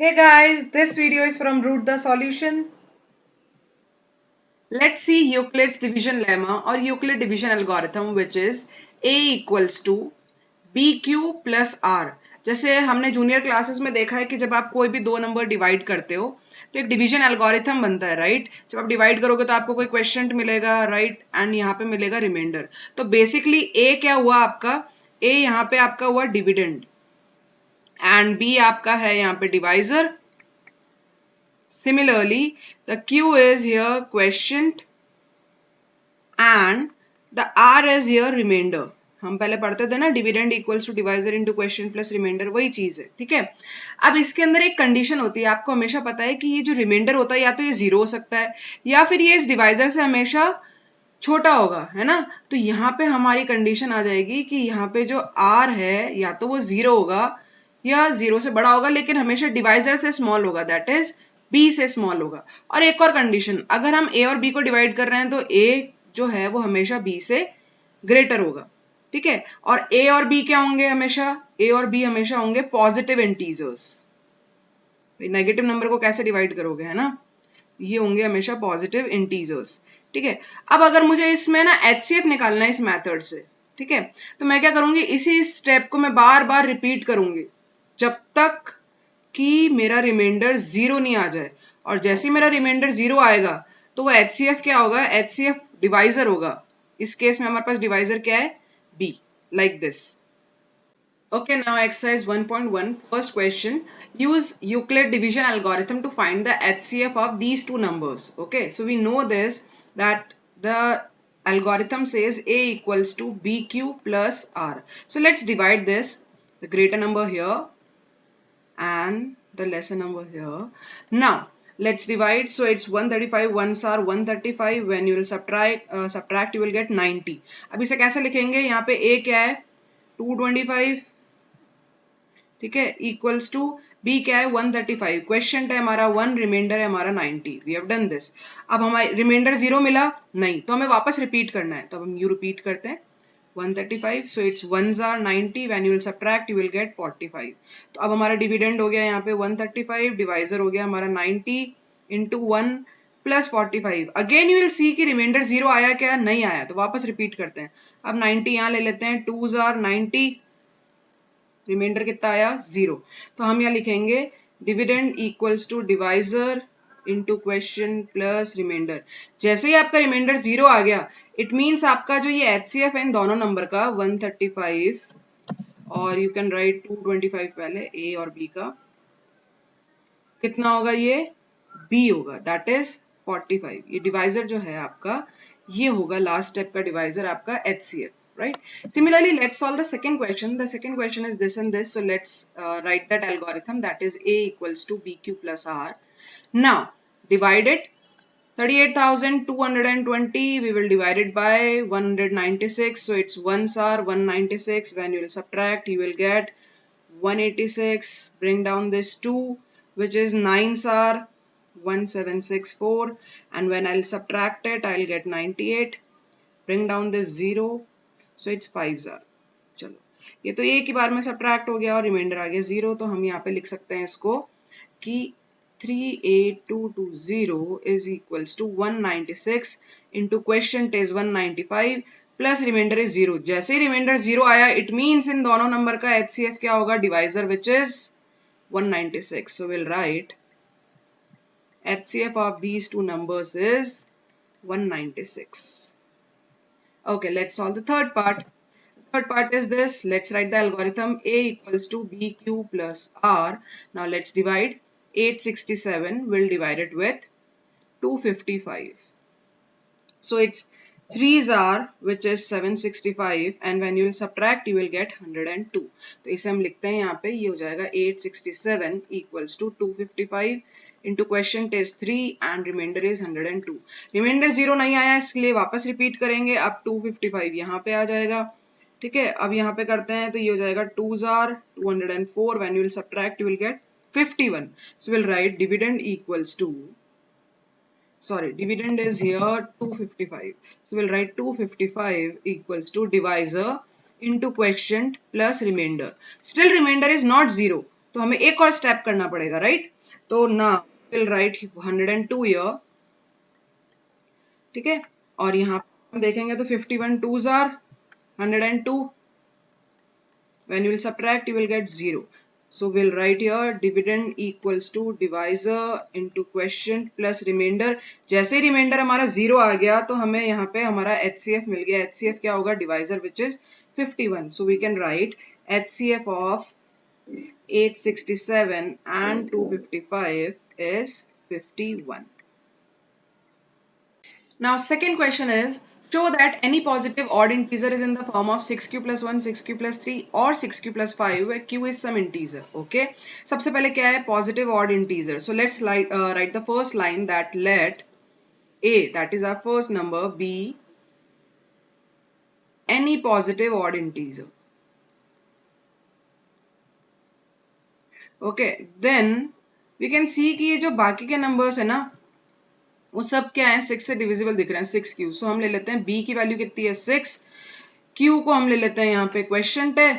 Hey guys, this video is from Root the Solution. Let's see Euclid's division lemma or Euclid division algorithm, which is A equals to BQ plus R. जैसे हमने junior classes में देखा है कि जब आप कोई भी दो नंबर डिवाइड करते हो तो एक डिवीजन एल्गोरिथम बनता है, राइट। जब आप डिवाइड करोगे तो आपको कोई क्वेश्चन मिलेगा, राइट, एंड यहाँ पे मिलेगा रिमाइंडर। तो बेसिकली ए क्या हुआ आपका, ए यहाँ पे आपका हुआ डिविडेंड एंड बी आपका है यहाँ पे divisor. Similarly, the Q is here quotient and the R is here remainder. हम पहले पढ़ते थे ना, dividend equals to divisor into question plus remainder, वही चीज है, ठीक है। अब इसके अंदर एक कंडीशन होती है, आपको हमेशा पता है कि ये जो रिमाइंडर होता है या तो ये जीरो हो सकता है या फिर ये इस डिवाइजर से हमेशा छोटा होगा, है ना। तो यहाँ पे हमारी कंडीशन आ जाएगी कि यहाँ पे जो R है या तो वो जीरो होगा या जीरो से बड़ा होगा, लेकिन हमेशा डिवाइजर से स्मॉल होगा, दैट इज बी से स्मॉल होगा। और एक और कंडीशन, अगर हम ए और बी को डिवाइड कर रहे हैं तो ए जो है वो हमेशा बी से ग्रेटर होगा, ठीक है। और ए और बी क्या होंगे, हमेशा ए और बी हमेशा होंगे पॉजिटिव इंटीजर्स। नेगेटिव नंबर को कैसे डिवाइड करोगे, है ना, ये होंगे हमेशा पॉजिटिव इंटीजर्स, ठीक है। अब अगर मुझे इसमें ना एचसीएफ निकालना है इस मेथड से, ठीक है, तो मैं क्या करूंगी, इसी स्टेप को मैं बार बार रिपीट करूंगी जब तक कि मेरा रिमाइंडर जीरो नहीं आ जाए। और जैसे ही मेरा रिमाइंडर जीरो आएगा तो वो एचसीएफ क्या होगा, एचसीएफ डिवाइजर होगा। इस केस में हमारे पास डिवाइजर क्या है, B, like this. Okay, now exercise 1.1, first question. Use Euclid division algorithm to find the HCF of these two numbers. Okay, so we know this, that the algorithm says A equals to BQ plus R. So let's divide this, the greater number here and the lesser number here. Now, let's divide. So it's 135, ones are 135. When you will subtract, you will get 90. अब इसे कैसे लिखेंगे, यहाँ पे A क्या है, 225, ठीक है, इक्वल्स टू बी क्या है, 135, क्वेश्चन है हमारा 1, रिमाइंडर है हमारा 90। We have done this. अब हमारे रिमाइंडर 0 मिला नहीं, तो हमें वापस रिपीट करना है, तो हम यू रिपीट करते हैं 135, so it's once are 90, when you will subtract you will get 45। तो अब हमारा डिविडेंड हो गया यहाँ पे 135, डिवाइजर हो गया हमारा 90 into 1 plus 45। Again you will see कि रिमाइंडर 0 आया क्या, नहीं आया, तो वापस रिपीट करते हैं। अब 90 यहाँ ले लेते हैं, 2s आर 90, रिमाइंडर कितना आया, 0। तो हम यहाँ लिखेंगे dividend equals to divisor into question plus remainder. जैसे ही आपका रिमाइंडर 0 आ गया, इट मींस आपका जो ये एचसीएफ है इन दोनों नंबर का 135 और यू कैन राइट 225 पहले, ए और बी का कितना होगा, ये बी होगा, दैट इज 45। ये डिवाइजर जो है आपका, ये होगा लास्ट स्टेप का डिवाइजर आपका HCF, right? Similarly, let's solve the second question. The second question is this and this. So let's write that algorithm, that is A equals to BQ plus R. Now, divide it. 38,220, we will divide it by 196. So it's ones are 196. When you will subtract, you will get 186. Bring down this 2, which is 9s are 1764. And when I'll subtract it, I'll get 98. Bring down this 0. So it's 5s are. चलो, ये तो एक ही बार में subtract हो गया और reminder आ गया 0। तो हम यहाँ पे लिख सकते हैं इसको कि 38220 is equals to 196 into quotient is 195 plus remainder is 0। जैसे ही रिमाइंडर 0 आया, इट मीन्स इन दोनों नंबर का HCF क्या होगा, divisor, which is 196। So we'll write HCF of these two numbers is 196. Okay, let's solve the third part. Third part is this. Let's write the algorithm A equals to BQ plus R. Now let's divide. 867, we'll divide it with 255. So it's 3s are, which is 765, and when you will subtract, you will get 102. तो इसे हम लिखते हैं यहाँ पे, ये हो जाएगा 867 equals to 255 into quotient is 3 and remainder is 102. Reminder 0 नहीं आया, इसलिए वापस रिपीट करेंगे। अब 255 यहाँ पे आ जाएगा, ठीक है। अब यहाँ पे करते हैं तो ये हो जाएगा 2s are 204, when you will subtract you will get 51. So we'll write dividend equals to, sorry, dividend is here 255. So we'll write 255 equals to divisor into quotient plus remainder. Still remainder is not 0. तो हमें एक और step करना पड़ेगा, right? तो ना will write 102 here, ठीक है, और यहाँ हम देखेंगे तो 51 2s are 102. When you will subtract, you will get 0. So we'll write here dividend equals to divisor into quotient plus remainder. जैसे ही remainder हमारा 0 आ गया तो हमें यहाँ पे हमारा HCF मिल गया. HCF क्या होगा? Divisor, which is 51. So we can write HCF of 867 and 255 is 51. Now second question is, show that any positive odd integer is in the form of 6q plus 1, 6q plus 3 or 6q plus 5 where q is some integer. Okay, सबसे पहले क्या है? Positive odd integer. So let's write the first line that let a, that is our first number, be any positive odd integer. Okay, then we can see कि ये जो बाकी के numbers है ना, वो सब क्या है? 6 से डिविजिबल दिख रहे हैं, 6q. सो हम ले लेते हैं b की वैल्यू कितनी है? 6. q को हम ले लेते हैं यहाँ पे क्वेश्चन है,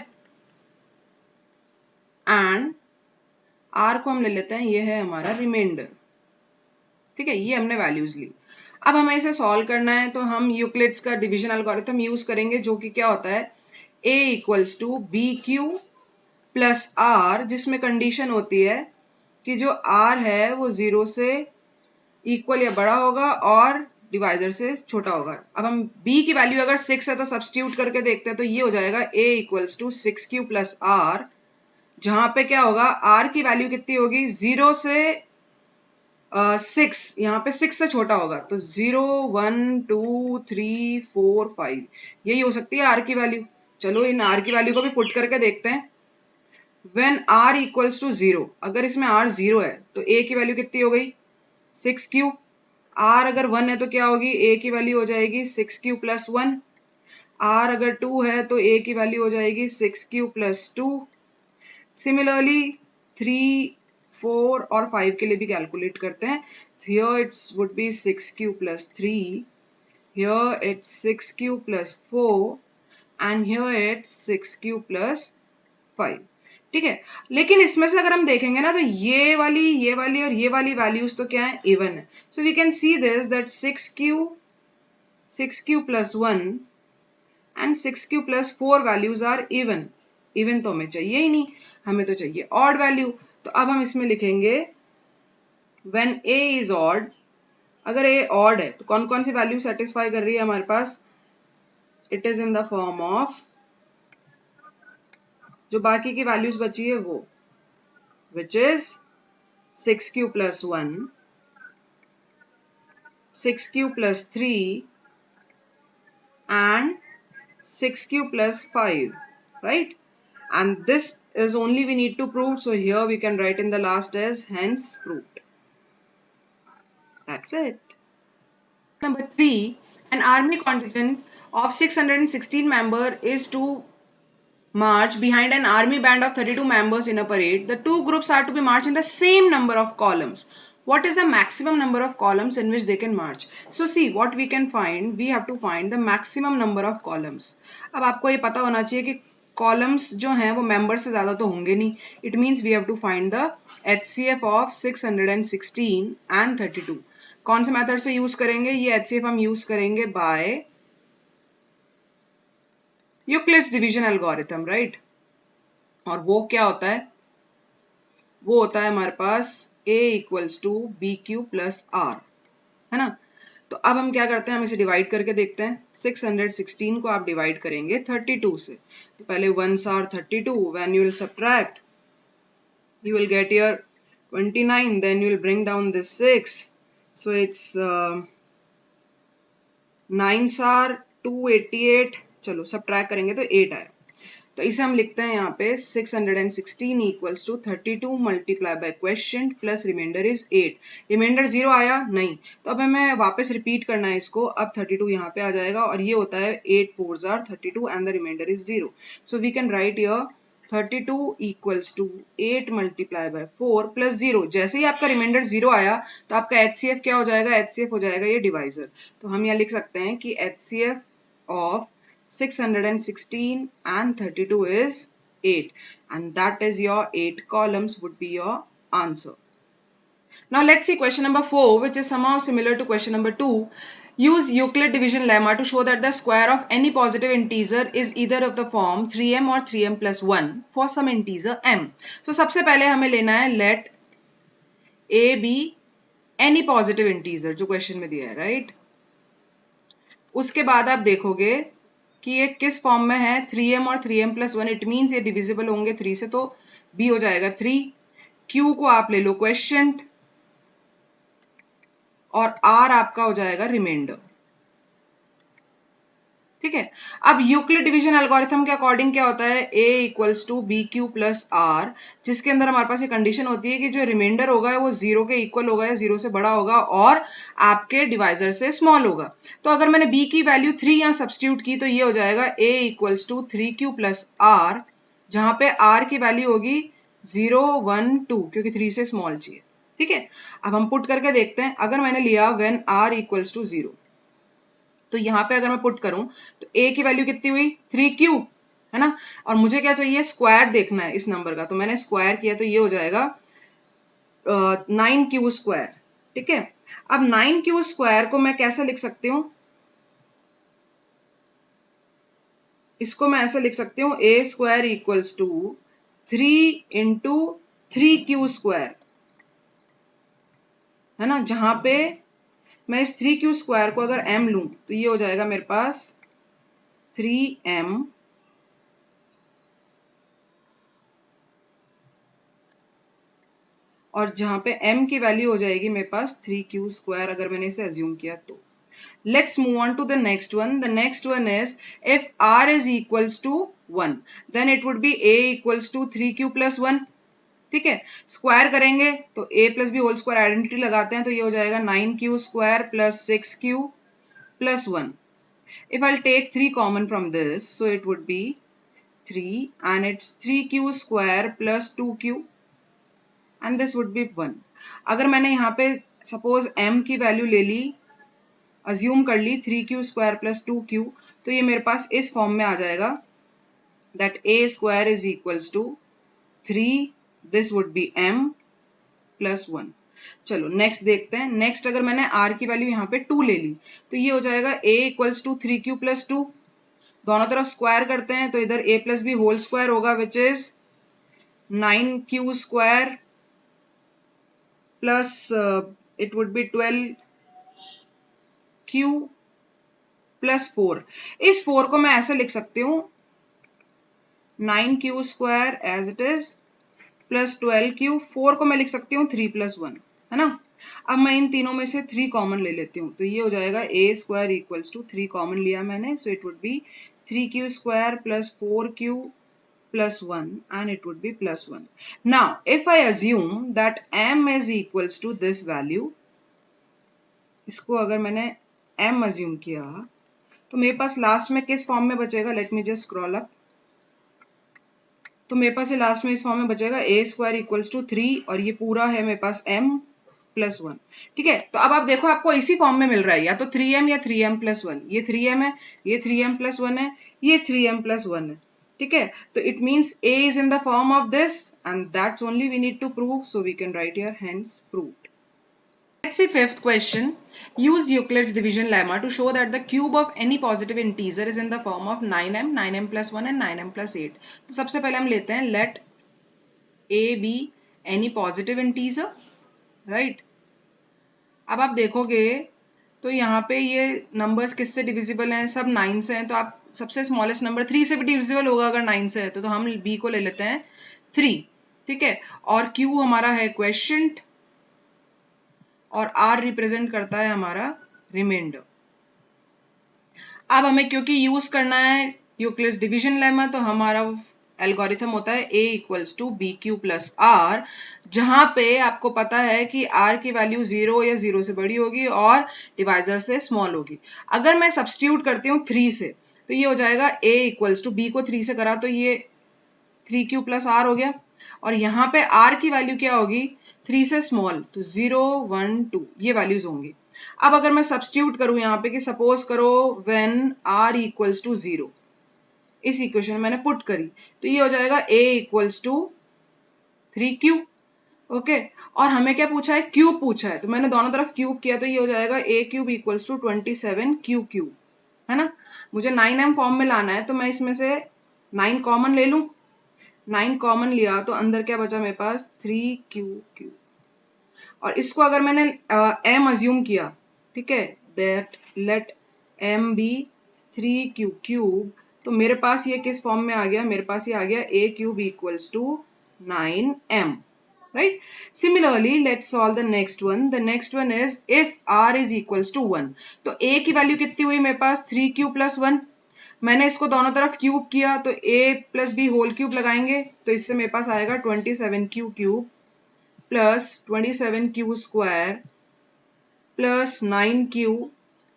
एंड r को हम ले लेते हैं, ये है हमारा रिमाइंडर. ठीक है, ये हमने वैल्यूज ली. अब हमें इसे सॉल्व करना है तो हम यूक्लिड्स का डिवीजन एल्गोरिथम यूज करेंगे, जो कि क्या होता है? a equals to B Q plus R, जिसमें कंडीशन होती है कि जो r है वो 0 से इक्वल या बड़ा होगा और डिवाइजर से छोटा होगा. अब हम b की वैल्यू अगर 6 है तो सब्स्टिट्यूट करके देखते हैं, तो ये हो जाएगा a equals to 6q plus R, जहां पे क्या होगा? r की वैल्यू कितनी होगी? 0 से 6, यहाँ पे 6 से छोटा होगा, तो 0 1 2 3 4 5, यही हो सकती है r की वैल्यू. चलो इन r की वैल्यू को भी पुट करके देखते हैं. When r equals to 0, अगर इसमें r 0 है तो a की वैल्यू कितनी हो गई? 6q. r अगर 1 है तो क्या होगी? a की वैल्यू हो जाएगी 6q प्लस 1. r अगर 2 है तो a की वैल्यू हो जाएगी 6q प्लस 2. सिमिलरली 3 4 और 5 के लिए भी कैलकुलेट करते हैं. Here it would be 6q plus 3, here it's 6q plus 4 and here it's 6q plus 5. ठीक है, लेकिन इसमें से अगर हम देखेंगे ना तो ये वाली और ये वाली वैल्यूज तो क्या है? इवन है. So we can see this that 6q plus 1 and 6q plus 4 values are even. Even तो हमें चाहिए ही नहीं, हमें तो चाहिए ऑड वैल्यू. तो अब हम इसमें लिखेंगे when a is odd, अगर a odd है तो कौन कौन सी वैल्यू सेटिस्फाई कर रही है हमारे पास? It is in the form of, जो बाकी की वैल्यूज बची है वो, which is 6q plus 1, 6q plus 3 and 6q plus 5, right? And this is only we need to prove, so here we can write in the last as hence proved. That's it. Number 3, an army contingent of 616 members is to march behind an army band of 32 members in a parade. The two groups are to be marched in the same number of columns. What is the maximum number of columns in which they can march? So see what we can find. We have to find the maximum number of columns. अब आपको ये पता होना चाहिए कि columns जो हैं वो members से ज़्यादा तो होंगे नहीं. It means we have to find the HCF of 616 and 32. कौन से मेथड से यूज करेंगे? ये HCF हम यूज करेंगे by Euclid's division algorithm, right? और वो क्या होता है? वो होता है हमारे पास a equals to B Q plus R, है ना? तो अब हम क्या करते हैं? हम इसे डिवाइड करके देखते हैं. 616 को आप डिवाइड करेंगे 32 से, तो पहले 1s are 32. When you will subtract, you will get your 29, then you will bring down this 6, so it's 9s are 288. चलो सब्ट्रैक्ट करेंगे तो 8 आया. तो इसे हम लिखते हैं यहाँ पे 616 equals to 32 multiply by question plus remainder is 8. Remainder 0 आया नहीं, तो अब हमें वापस रिपीट करना है इसको. अब 32 यहाँ पे आ जाएगा और ये होता है 8 4s are 32 and the remainder is 0. So we can write here 32 equals to 8 multiply by 4 plus 0. जैसे ही आपका रिमाइंडर 0 आया तो आपका HCF क्या हो जाएगा? HCF हो जाएगा ये डिवाइजर. तो हम यहाँ लिख सकते हैं कि HCF of 616 and 32 is 8, and that is your 8 columns would be your answer. Now let's see question number 4, which is somehow similar to question number 2. Use Euclid division lemma to show that the square of any positive integer is either of the form 3m or 3m plus 1 for some integer m. So सबसे पहले हमें लेना है let a be any positive integer जो question में दिया है, right? उसके बाद आप देखोगे कि ये किस फॉर्म में है, 3m और 3m plus 1. इट मीन्स ये डिविजिबल होंगे 3 से, तो b हो जाएगा 3. q को आप ले लो क्वेश्चंट और r आपका हो जाएगा रिमाइंडर. ठीक है. अब यूक्लिड डिवीजन एल्गोरिथम के अकॉर्डिंग क्या होता है, a equals to B Q plus R, जिसके अंदर हमारे पास ये कंडीशन होती है कि जो रिमाइंडर होगा वो 0 के इक्वल होगा या 0 से बड़ा होगा और आपके डिवाइजर से स्मॉल होगा. तो अगर मैंने b की वैल्यू 3 यहाँ सब्स्टिट्यूट की तो ये हो जाएगा a equals to 3q plus R, जहां पे r की वैल्यू होगी 0, 1, 2, क्योंकि 3 से स्मॉल चाहिए. ठीक है. अब हम पुट करके देखते हैं. अगर मैंने लिया व्हेन r इक्वल्स टू 0, तो यहां पे अगर मैं पुट करूं तो a की वैल्यू कितनी हुई, 3q, है ना? और मुझे क्या चाहिए, स्क्वायर देखना है इस नंबर का, तो मैंने स्क्वायर किया तो ये हो जाएगा 9q स्क्वायर. ठीक है. अब 9q स्क्वायर को मैं कैसे लिख सकती हूं, इसको मैं ऐसे लिख सकती हूँ a square equals to 3 into 3q square, है ना? जहां पे मैं इस 3q स्क्वायर को अगर m लूं तो ये हो जाएगा मेरे पास 3m और जहां पे m की वैल्यू हो जाएगी मेरे पास 3q स्क्वायर, अगर मैंने इसे अज्यूम किया तो. Let's move on to the next one. The next one is if r is equals to 1, then it would be a equals to 3q plus 1. ठीक है. स्क्वायर करेंगे तो a plus B whole square identity लगाते हैं तो ये हो जाएगा 9q square plus 6q plus 1. If I'll take 3 common from this, so it would be 3 and it's 3q square plus 2q and this would be 1. अगर मैंने यहाँ पे सपोज m की वैल्यू ले ली, अज्यूम कर ली 3q स्क्वायर प्लस 2q, तो ये मेरे पास इस फॉर्म में आ जाएगा that a square is equals to 3, this would be m plus 1. चलो नेक्स्ट देखते हैं. नेक्स्ट अगर मैंने r की वैल्यू यहाँ पे 2 ले ली तो ये हो जाएगा a equals to 3q plus 2. दोनों तरफ स्क्वायर करते हैं तो इधर a plus B whole square होगा which is 9q square plus it would be 12q plus 4. इस 4 को मैं ऐसे लिख सकती हूँ 9q square as it is plus 12q. 4 को मैं लिख सकती हूँ 3 प्लस 1, है ना? अब मैं इन तीनों में से 3 कॉमन ले लेती हूँ तो ये हो जाएगा a square equals to 3 common लिया मैंने, so it would be 3q square plus 4q plus 1 and it would be plus 1. Now if I assume that m is equals to this value, इसको अगर मैंने m assume किया तो मेरे पास last में किस फॉर्म में बचेगा, let me just scroll up. तो मेरे पास ये लास्ट में इस फॉर्म में बचेगा a स्क्वायर इक्वल्स टू 3 और ये पूरा है मेरे पास m प्लस 1. ठीक है. तो अब आप देखो आपको इसी फॉर्म में मिल रहा है, या तो 3m या 3m प्लस 1. ये 3m है, ये 3m प्लस 1 है, ये 3m प्लस 1 है. ठीक है. तो it means a is in the form of this and that's only we need to prove, so we can write here hence proved. Let's see fifth question. Use Euclid's division lemma to show that the cube of any positive integer is in the form of 9m, 9m plus 1 and 9m plus 8. तो सबसे पहले हम लेते हैं let a be any positive integer, right? अब आप देखोगे तो यहाँ पे ये नंबर्स किससे डिविजिबल हैं, सब 9 से हैं. तो आप सबसे स्मॉलेस्ट नंबर 3 से भी डिविजिबल होगा अगर 9 से है तो हम b को ले लेते हैं 3. ठीक है. और q हमारा है क्वेश्चंट और r रिप्रेजेंट करता है हमारा रिमाइंडर. अब हमें क्योंकि यूज करना है यूक्लिड्स डिवीजन लेमा तो हमारा एल्गोरिथम होता है a equals to B Q plus R, जहां पे आपको पता है कि r की वैल्यू 0 या 0 से बड़ी होगी और डिवाइजर से स्मॉल होगी. अगर मैं सब्स्टिट्यूट करती हूँ 3 से तो ये हो जाएगा a इक्वल्स टू b को 3 से करा तो ये 3q प्लस r हो गया और यहाँ पे r की वैल्यू क्या होगी 3 से स्मॉल, तो 0, 1, 2 ये वैल्यूज होंगी. अब अगर मैं सब्स्टिट्यूट करूं यहाँ पे कि सपोज करो व्हेन r इक्वल्स टू 0, इस इक्वेशन में मैंने पुट करी तो ये हो जाएगा a equals to 3q। Okay, और हमें क्या पूछा है, क्यूब पूछा है, तो मैंने दोनों तरफ क्यूब किया तो ये हो जाएगा a cube equals to 27q cube, है ना। मुझे 9m फॉर्म में लाना है तो मैं इसमें से 9 कॉमन ले लूं। 9 कॉमन लिया तो अंदर क्या बचा मेरे पास 3q क्यूब, और इसको अगर मैंने m अज्यूम किया, ठीक है, that let m be 3q cube, तो मेरे पास ये किस फॉर्म में आ गया, मेरे पास ये आ गया a cube equals to 9m, right? Similarly, let's solve the next one. The next one is if r is equals to 1. तो a की वैल्यू कितनी हुई मेरे पास 3q plus 1। मैंने इसको दोनों तरफ क्यूब किया तो a plus b whole cube लगाएंगे तो इससे मेरे पास आएगा 27q cube plus 27q square plus 9q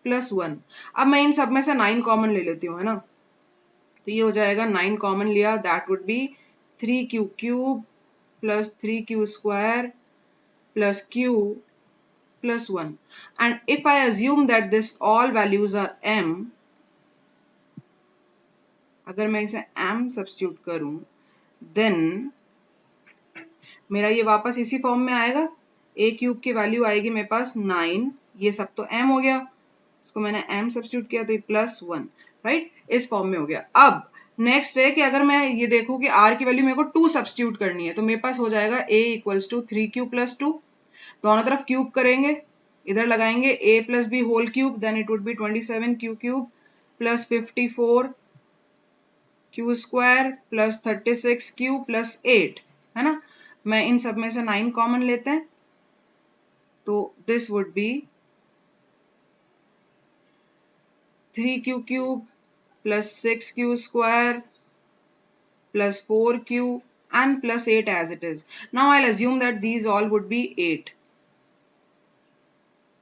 plus 1। अब मैं इन सब में से 9 कॉमन ले लेती हूँ, है ना, तो ये हो जाएगा 9 कॉमन लिया, that would be 3q cube plus 3q square plus q plus 1, and if I assume that this all values are m, अगर मैं इसे m substitute करूं then मेरा ये वापस इसी फॉर्म में आएगा, a क्यूब की वैल्यू आएगी मेरे पास 9, ये सब तो m हो गया, इसको मैंने m सब्स्टिट्यूट किया तो ये प्लस 1, राइट, इस फॉर्म में हो गया। अब नेक्स्ट है कि अगर मैं ये देखूं कि r की वैल्यू मेरे को 2 सब्स्टिट्यूट करनी है तो मेरे पास हो जाएगा a equals to 3q plus 2, दोनों तरफ क्यूब करेंगे, इधर लगाएंगे a plus B whole cube, then it would be 27q cube plus 54q square plus 36q plus 8, है ना। मैं इन सब में से 9 कॉमन लेते हैं तो this would be 3q cube plus 6q square plus 4q and plus 8 as it is. Now I'll assume that these all would be 8.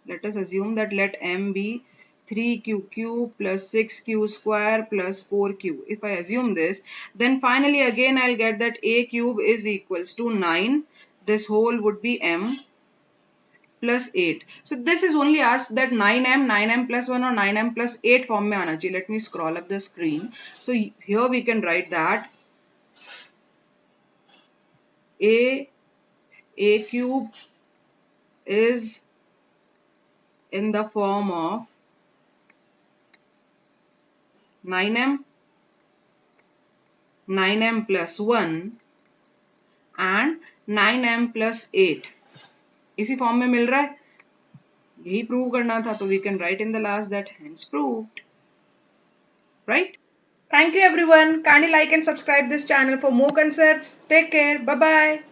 Let us assume that let m be 3q cube plus 6q square plus 4q. If I assume this, then finally again I'll get that a cube is equals to 9. This whole would be m plus 8. So this is only asked that 9m, 9m plus 1 or 9m plus 8 form में आना चाहिए. Let me scroll up the screen. So here we can write that a cube is in the form of 9m, 9m plus 1 and 9m plus 8. इसी form में मिल रहा है, यही prove करना था, तो we can write in the last that hence proved, right. Thank you everyone. Kindly like and subscribe this channel for more concepts. Take care. Bye bye.